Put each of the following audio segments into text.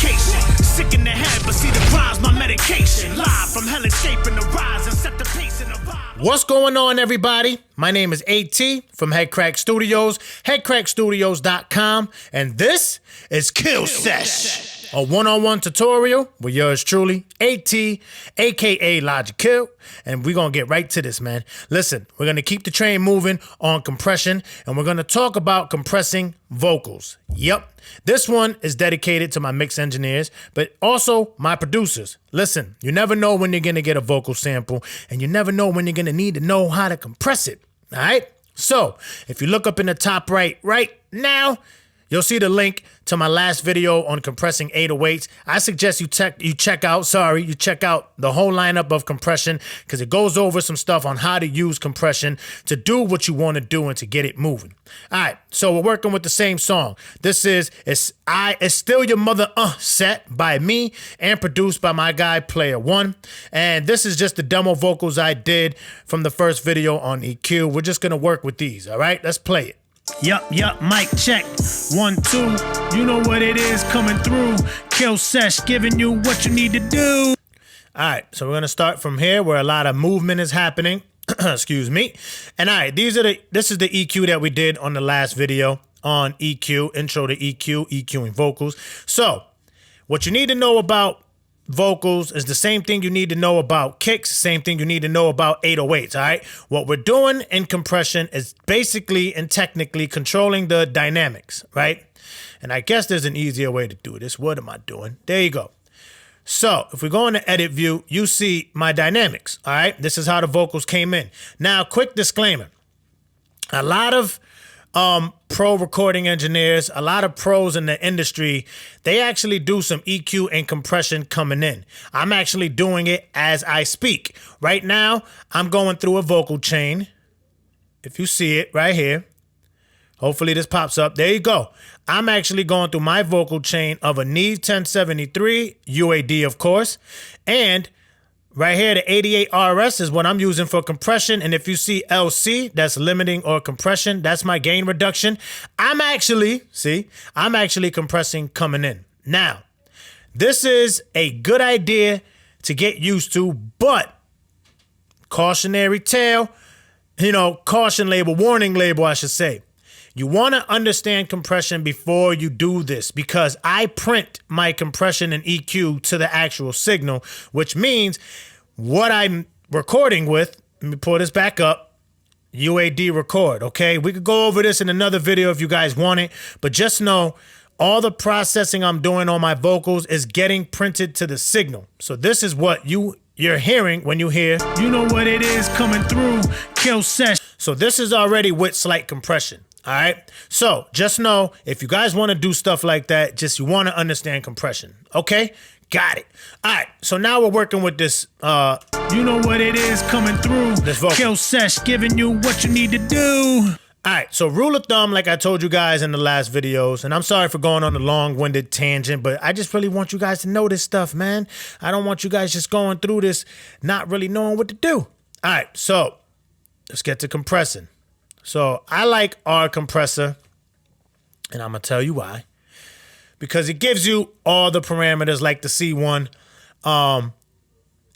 vacation. Sick in the head, but see the prize, my medication. Live from hell, escaping the rise and set the pace in the vibe. What's going on, everybody? My name is AT from Headcrack Studios, headcrackstudios.com, and this is Kill Sesh, a one-on-one tutorial with yours truly, AT, aka Logic Kill, and we're gonna get right to this, man. Listen, we're gonna keep the train moving on compression, and we're gonna talk about compressing vocals. Yep, this one is dedicated to my mix engineers, but also my producers. Listen, you never know when you're gonna get a vocal sample, and you never know when you're gonna need to know how to compress it. All right, so if you look up in the top right now, you'll see the link to my last video on compressing 808s. I suggest you check out the whole lineup of compression, because it goes over some stuff on how to use compression to do what you want to do and to get it moving. All right, so we're working with the same song. This is It's Still Your Mother set by me and produced by my guy Player One. And this is just the demo vocals I did from the first video on EQ. We're just gonna work with these, all right? Let's play it. Yup, mic check. 1, 2, you know what it is coming through. Kill Sesh, giving you what you need to do. All right, so we're gonna start from here where a lot of movement is happening. Excuse me. And all right, this is the EQ that we did on the last video on EQ, intro to EQ, EQing vocals. So what you need to know about vocals is the same thing you need to know about kicks, same thing you need to know about 808s, all right? What we're doing in compression is basically and technically controlling the dynamics, right? And I guess there's an easier way to do this. What am I doing? There you go. So if we go into edit view, you see my dynamics, all right? This is how the vocals came in. Now, quick disclaimer. A lot of pro recording engineers, a lot of pros in the industry, they actually do some EQ and compression coming in. I'm actually doing it as I speak. Right now, I'm going through a vocal chain. If you see it right here, hopefully this pops up. There you go. I'm actually going through my vocal chain of a Neve 1073, UAD of course, and right here, the 88 RS is what I'm using for compression. And if you see LC, that's limiting or compression. That's my gain reduction. I'm actually compressing coming in. Now, this is a good idea to get used to, but cautionary tale, caution label, warning label, I should say. You want to understand compression before you do this, because I print my compression and EQ to the actual signal, which means what I'm recording with, let me pull this back up, UAD record, okay? We could go over this in another video if you guys want it, but just know all the processing I'm doing on my vocals is getting printed to the signal. So this is what you're hearing when you hear, you know what it is coming through. Kill Sesh. So this is already with slight compression. All right, so just know if you guys want to do stuff like that, you want to understand compression. Okay, got it. All right, so now we're working with this. You know what it is coming through. This vocal. Kill Sesh, giving you what you need to do. All right, so rule of thumb, like I told you guys in the last videos, and I'm sorry for going on a long-winded tangent, but I just really want you guys to know this stuff, man. I don't want you guys just going through this not really knowing what to do. All right, so let's get to compressing. So I like our compressor, and I'm going to tell you why. Because it gives you all the parameters like the C1, and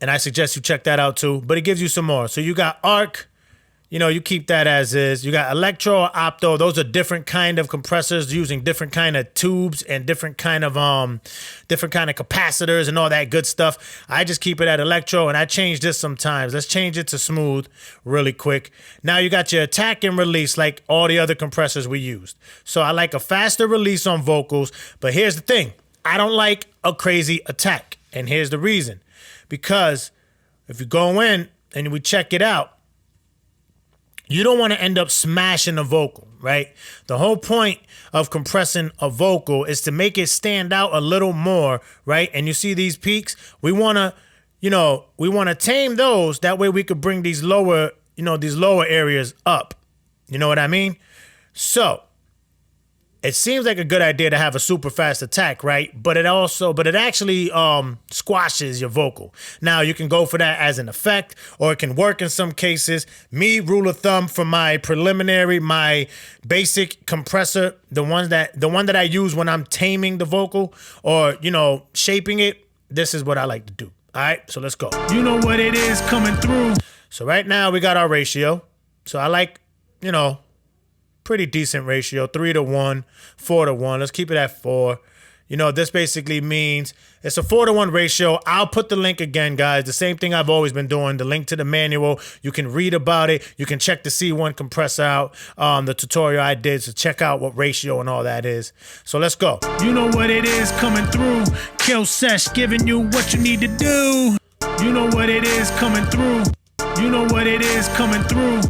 I suggest you check that out too, but it gives you some more. So you got arc, you keep that as is. You got electro or opto. Those are different kind of compressors using different kind of tubes and different kind of capacitors and all that good stuff. I just keep it at electro, and I change this sometimes. Let's change it to smooth really quick. Now you got your attack and release like all the other compressors we used. So I like a faster release on vocals, but here's the thing. I don't like a crazy attack, and here's the reason. Because if you go in and we check it out, you don't want to end up smashing a vocal, right? The whole point of compressing a vocal is to make it stand out a little more, right? And you see these peaks? We want to tame those. That way we could bring these lower areas up. You know what I mean? So it seems like a good idea to have a super fast attack, right? But it actually squashes your vocal. Now you can go for that as an effect, or it can work in some cases. Me, rule of thumb for my preliminary, my basic compressor, the one that I use when I'm taming the vocal or, shaping it, this is what I like to do. All right, so let's go. You know what it is coming through. So right now we got our ratio. So I like, pretty decent ratio, 3-to-1, 4-to-1. Let's keep it at 4. This basically means it's a 4-to-1 ratio. I'll put the link again, guys. The same thing I've always been doing. The link to the manual. You can read about it. You can check the C1 compressor out, the tutorial I did, to check out what ratio and all that is. So let's go. You know what it is coming through. Kill Sesh giving you what you need to do. You know what it is coming through. You know what it is coming through.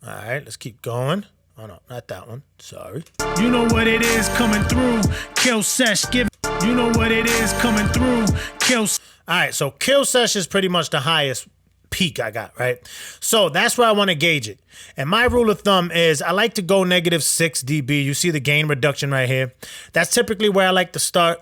All right, let's keep going. Oh, no, not that one. Sorry. You know what it is coming through. Kill Sesh give. You know what it is coming through. Kill. All right, so Kill Sesh is pretty much the highest peak I got, right? So that's where I want to gauge it. And my rule of thumb is I like to go -6 dB. You see the gain reduction right here. That's typically where I like to start,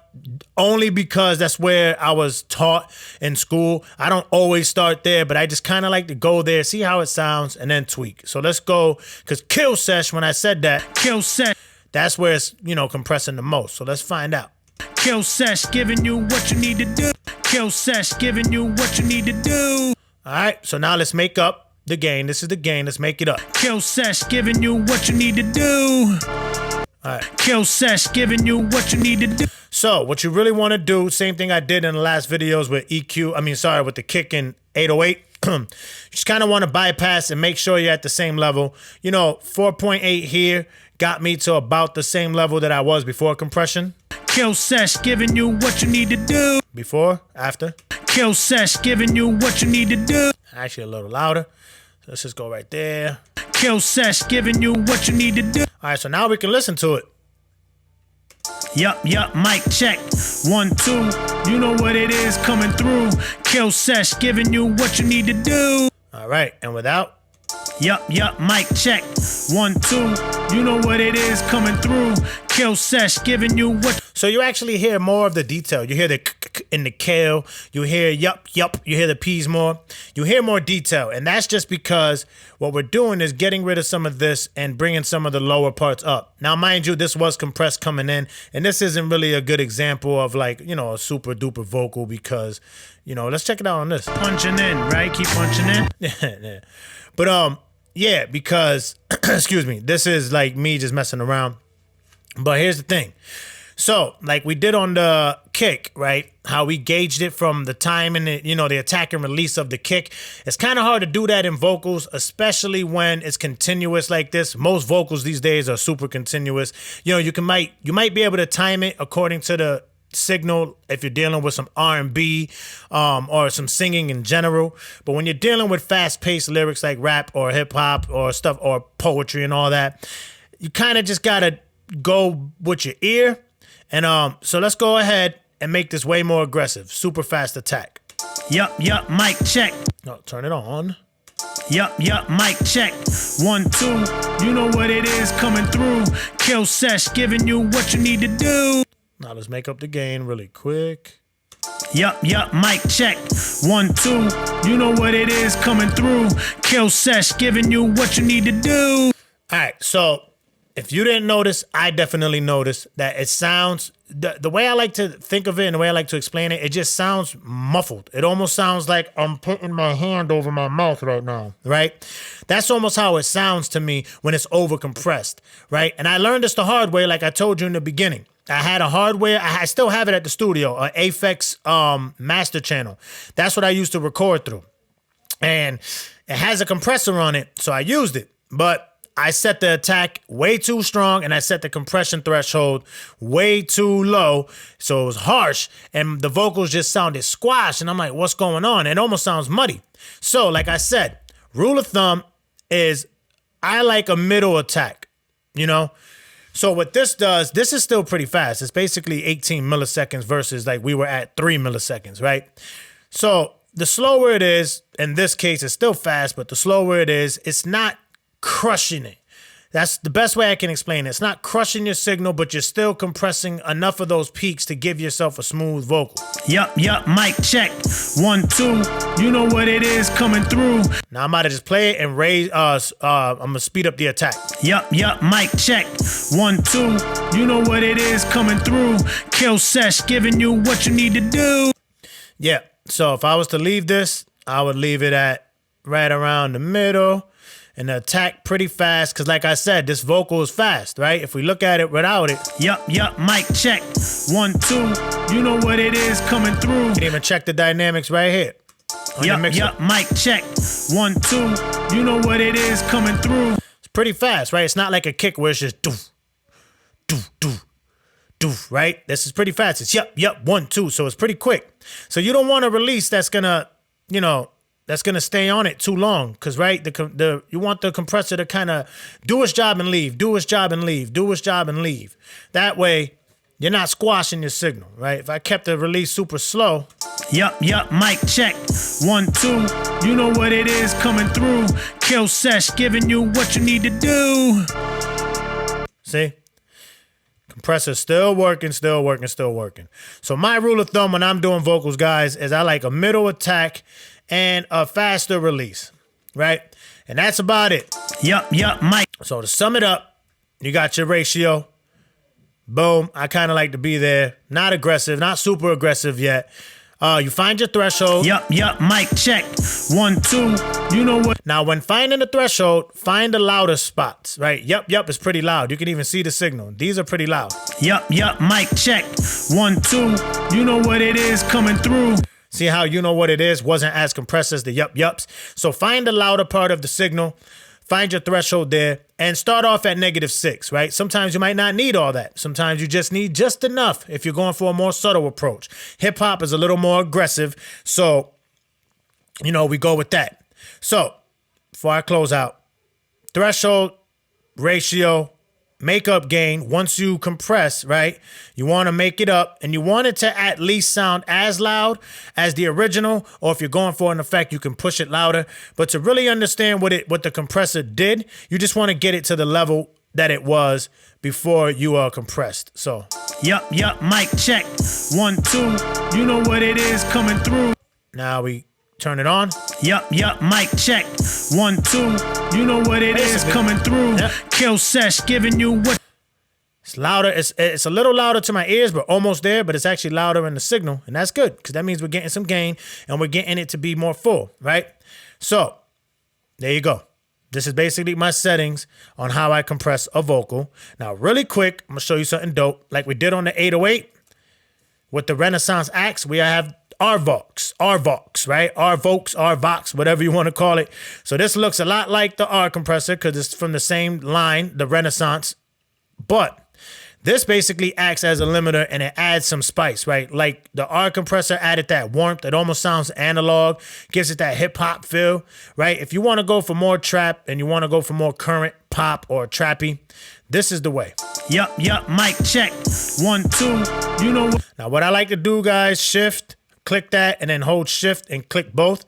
only because that's where I was taught in school. I don't always start there, but I just kind of like to go there, see how it sounds, and then tweak. So let's go, because Kill Sesh, when I said that, Kill Sesh, that's where it's, compressing the most. So let's find out. Kill Sesh giving you what you need to do. Kill Sesh giving you what you need to do. All right, so now let's make up the gain. This is the gain. Let's make it up. Kill Sesh giving you what you need to do. All right. Kill Sesh giving you what you need to do. So what you really want to do, same thing I did in the last videos with with the kick in 808. You just kind of want to bypass and make sure you're at the same level. 4.8 here got me to about the same level that I was before compression. Kill Sesh giving you what you need to do. Before, after. Kill Sesh giving you what you need to do. Actually a little louder. So let's just go right there. Kill Sesh giving you what you need to do. All right, so now we can listen to it. Yup, mic check. 1, 2. You know what it is coming through. Kill Sesh giving you what you need to do. All right, and without. Yup, mic check. 1, 2. You know what it is coming through. Kill Sesh giving you what. So you actually hear more of the detail. You hear the k in the kill. You hear yup. You hear the P's more. You hear more detail. And that's just because what we're doing is getting rid of some of this and bringing some of the lower parts up. Now, mind you, this was compressed coming in. And this isn't really a good example of a super duper vocal because, let's check it out on this. Punching in, right? Keep punching in. Yeah. But, yeah, because, excuse me, this is like me just messing around. But here's the thing. So, like we did on the kick, right? How we gauged it from the time and the attack and release of the kick. It's kind of hard to do that in vocals, especially when it's continuous like this. Most vocals these days are super continuous. You might be able to time it according to the signal if you're dealing with some R&B or some singing in general. But when you're dealing with fast-paced lyrics like rap or hip-hop or stuff or poetry and all that, you kind of just gotta go with your ear. And so let's go ahead and make this way more aggressive. Super fast attack. Yup, mic check. No, turn it on. Yup, mic check. 1, 2. You know what it is coming through. Kill Sesh giving you what you need to do. Now let's make up the gain really quick. Yup, mic check. 1, 2. You know what it is coming through. Kill Sesh giving you what you need to do. All right, so if you didn't notice, I definitely noticed that it sounds, the way I like to think of it and the way I like to explain it, it just sounds muffled. It almost sounds like I'm putting my hand over my mouth right now, right? That's almost how it sounds to me when it's over compressed, right? And I learned this the hard way, like I told you in the beginning. I had a hardware, I still have it at the studio, an Aphex master channel. That's what I used to record through. And it has a compressor on it, so I used it. But I set the attack way too strong and I set the compression threshold way too low. So it was harsh and the vocals just sounded squashed. And I'm like, what's going on? It almost sounds muddy. So like I said, rule of thumb is I like a middle attack, So what this does, this is still pretty fast. It's basically 18 milliseconds versus like we were at 3 milliseconds, right? So the slower it is, in this case, it's still fast, but the slower it is, it's not crushing it. That's the best way I can explain it. It's not crushing your signal, but you're still compressing enough of those peaks to give yourself a smooth vocal. Yup, mic check. 1, 2. You know what it is coming through. Now I'm about to just play it and raise. I'm gonna speed up the attack. Yup, mic check. 1, 2. You know what it is coming through. Kill Sesh giving you what you need to do. Yeah. So if I was to leave this, I would leave it at right around the middle. And the attack pretty fast, because like I said, this vocal is fast, right? If we look at it without it. Yup, mic check. 1, 2. You know what it is coming through. You can even check the dynamics right here. Yup, mic check. 1, 2. You know what it is coming through. It's pretty fast, right? It's not like a kick where it's just doof, doof, doof, doof, right? This is pretty fast. It's yup, 1, 2. So it's pretty quick. So you don't want a release that's gonna, that's gonna stay on it too long, cause right, you want the compressor to kind of do its job and leave, do its job and leave, do its job and leave. That way, you're not squashing your signal, right? If I kept the release super slow. Yup, mic check. 1, 2. You know what it is coming through. Kill Sesh giving you what you need to do. See? Compressor still working. So my rule of thumb when I'm doing vocals, guys, is I like a middle attack and a faster release, right? And that's about it. Yup, mic. So to sum it up, you got your ratio. Boom. I kind of like to be there. Not aggressive, not super aggressive yet. You find your threshold. Yup, mic check. 1, 2. You know what? Now, when finding the threshold, find the louder spots, right? Yup is pretty loud. You can even see the signal. These are pretty loud. Yup, mic check. 1, 2. You know what it is coming through. See how you know what it is wasn't as compressed as the yups. So find the louder part of the signal, find your threshold there, and start off at -6, right? Sometimes you might not need all that. Sometimes you just need just enough if you're going for a more subtle approach. Hip hop is a little more aggressive, so, we go with that. So, before I close out, threshold, ratio, makeup gain. Once you compress, right, you want to make it up, and you want it to at least sound as loud as the original, or if you're going for an effect, you can push it louder. But to really understand what the compressor did, you just want to get it to the level that it was before you are compressed. So yup, mic check. 1, 2. You know what it is coming through. Now we turn it on. Yup, mic check. 1, 2. You know what it is coming through. Yep. Kill Sesh giving you what. It's louder. It's a little louder to my ears, but almost there. But it's actually louder in the signal, and that's good because that means we're getting some gain and we're getting it to be more full, right? So there you go. This is basically my settings on how I compress a vocal. Now, really quick, I'm gonna show you something dope, like we did on the 808 with the Renaissance Axe. We have RVox, right? RVox, whatever you want to call it. So this looks a lot like the R compressor because it's from the same line, the Renaissance. But this basically acts as a limiter and it adds some spice, right? Like the R compressor added that warmth. It almost sounds analog, gives it that hip hop feel, right? If you want to go for more trap and you want to go for more current pop or trappy, this is the way. Yup, mic check. 1, 2. You know what? Now what I like to do, guys, shift, click that, and then hold shift and click both.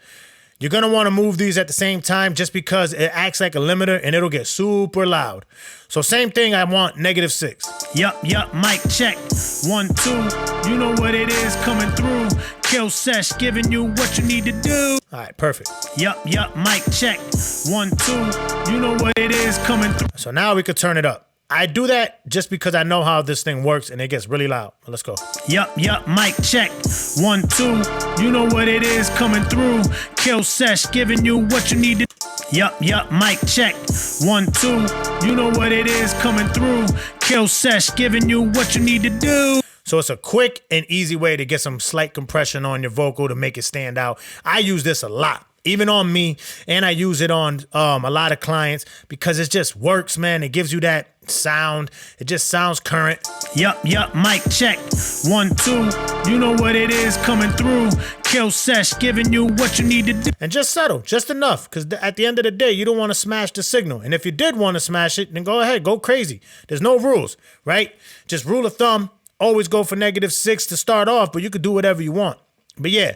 You're going to want to move these at the same time just because it acts like a limiter and it'll get super loud. So same thing, I want -6. Yup, mic check. 1, 2. You know what it is coming through. Kill Sesh giving you what you need to do. All right, perfect. Yup, mic check. 1, 2. You know what it is coming through. So now we could turn it up. I do that just because I know how this thing works and it gets really loud. Let's go. Yup, mic check. 1, 2. You know what it is coming through. Kill Sesh giving you what you need to. Yup, mic check. 1, 2. You know what it is coming through. Kill Sesh giving you what you need to do. So it's a quick and easy way to get some slight compression on your vocal to make it stand out. I use this a lot, even on me, and I use it on a lot of clients because it just works, man. It gives you that sound. It just sounds current. Yup, mic check. 1, 2. You know what it is coming through. Kill Sesh giving you what you need to do. And just settle, just enough, because at the end of the day, you don't want to smash the signal. And if you did want to smash it, then go ahead, go crazy. There's no rules, right? Just rule of thumb, always go for -6 to start off, but you could do whatever you want. But yeah,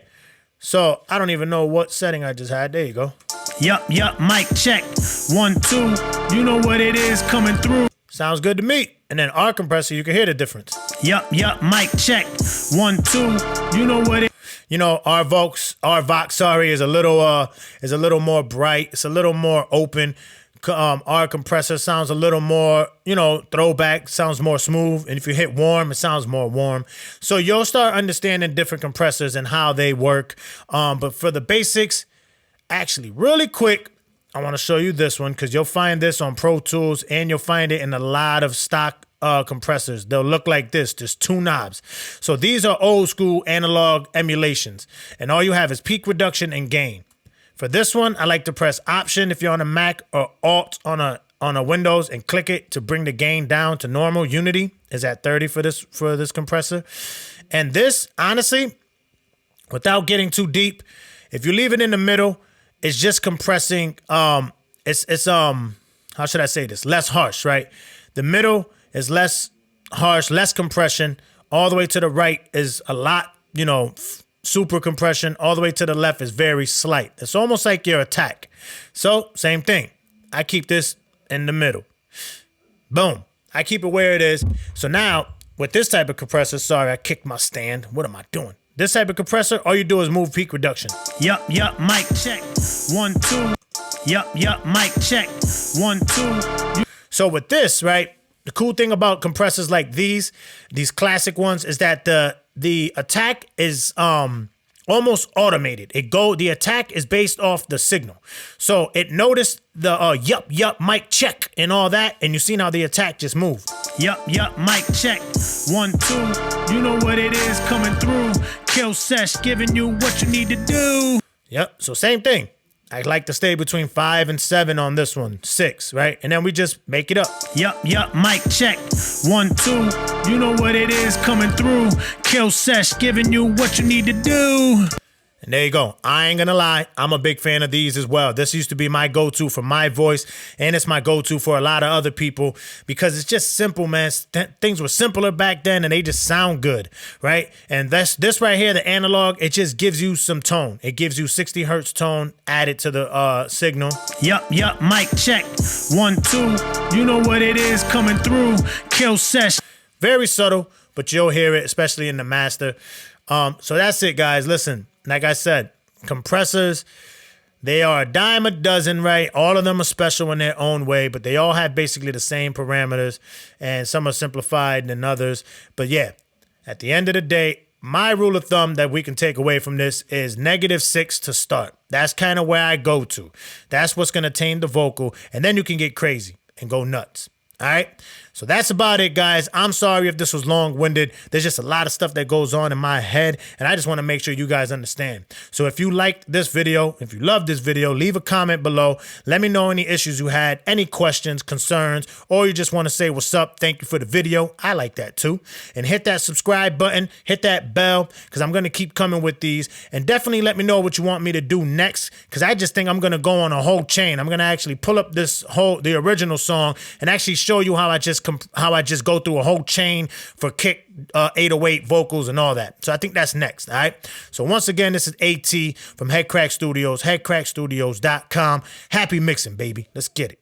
so I don't even know what setting I just had. There you go. Yup, mic check. 1, 2, you know what it is coming through. Sounds good to me. And then our compressor, you can hear the difference. Yup, mic check. 1, 2, you know what it. You know, our Vox, is a little more bright. It's a little more open. Our compressor sounds a little more, throwback, sounds more smooth. And if you hit warm, it sounds more warm. So you'll start understanding different compressors and how they work. But for the basics, actually, really quick, I want to show you this one because you'll find this on Pro Tools and you'll find it in a lot of stock compressors. They'll look like this. There's 2 knobs. So these are old school analog emulations. And all you have is peak reduction and gain. For this one, I like to press Option if you're on a Mac or Alt on a Windows and click it to bring the gain down to normal. Unity is at 30 for this compressor. And this, honestly, without getting too deep, if you leave it in the middle, it's just compressing. It's how should I say this? Less harsh, right? The middle is less harsh, less compression. All the way to the right is a lot, super compression. All the way to the left is very slight. It's almost like your attack. So same thing. I keep this in the middle. Boom. I keep it where it is. So now with this type of compressor, sorry, I kicked my stand. What am I doing? This type of compressor, all you do is move peak reduction. Yup, mic check. 1, 2. Yup, mic check. 1, 2. So with this, right, the cool thing about compressors like these classic ones, is that the attack is almost automated. The attack is based off the signal. So it noticed the yup, mic check and all that, and you see now the attack just moved. Yup, mic check. 1, 2, you know what it is coming through. Kill Sesh giving you what you need to do. Yep, so same thing. I like to stay between 5 and 7 on this one. 6, right? And then we just make it up. Yup, mic check. 1, 2, you know what it is coming through. Kill Sesh giving you what you need to do. And there you go. I ain't gonna lie, I'm a big fan of these as well. This used to be my go-to for my voice, and it's my go-to for a lot of other people because it's just simple, man. Things were simpler back then, and they just sound good, right? And this right here, the analog, it just gives you some tone. It gives you 60 hertz tone added to the signal. Yup, mic check. 1, 2, you know what it is coming through. Kill Sesh. Very subtle, but you'll hear it, especially in the master. So that's it, guys. Listen. Like I said, compressors, they are a dime a dozen, right? All of them are special in their own way, but they all have basically the same parameters, and some are simplified than others. But yeah, at the end of the day, my rule of thumb that we can take away from this is -6 to start. That's kind of where I go to. That's what's going to tame the vocal, and then you can get crazy and go nuts. All right, so that's about it, guys. I'm sorry if this was long-winded. There's just a lot of stuff that goes on in my head, and I just want to make sure you guys understand. So if you liked this video, if you loved this video, leave a comment below. Let me know any issues you had, any questions, concerns, or you just want to say what's up. Thank you for the video. I like that too. And hit that subscribe button, hit that bell, because I'm going to keep coming with these. And definitely let me know what you want me to do next, because I just think I'm going to go on a whole chain. I'm going to actually pull up the original song and actually show you how I just go through a whole chain for kick, 808 vocals and all that. So I think that's next. All right. So once again, this is AT from Headcrack Studios, headcrackstudios.com. Happy mixing, baby. Let's get it.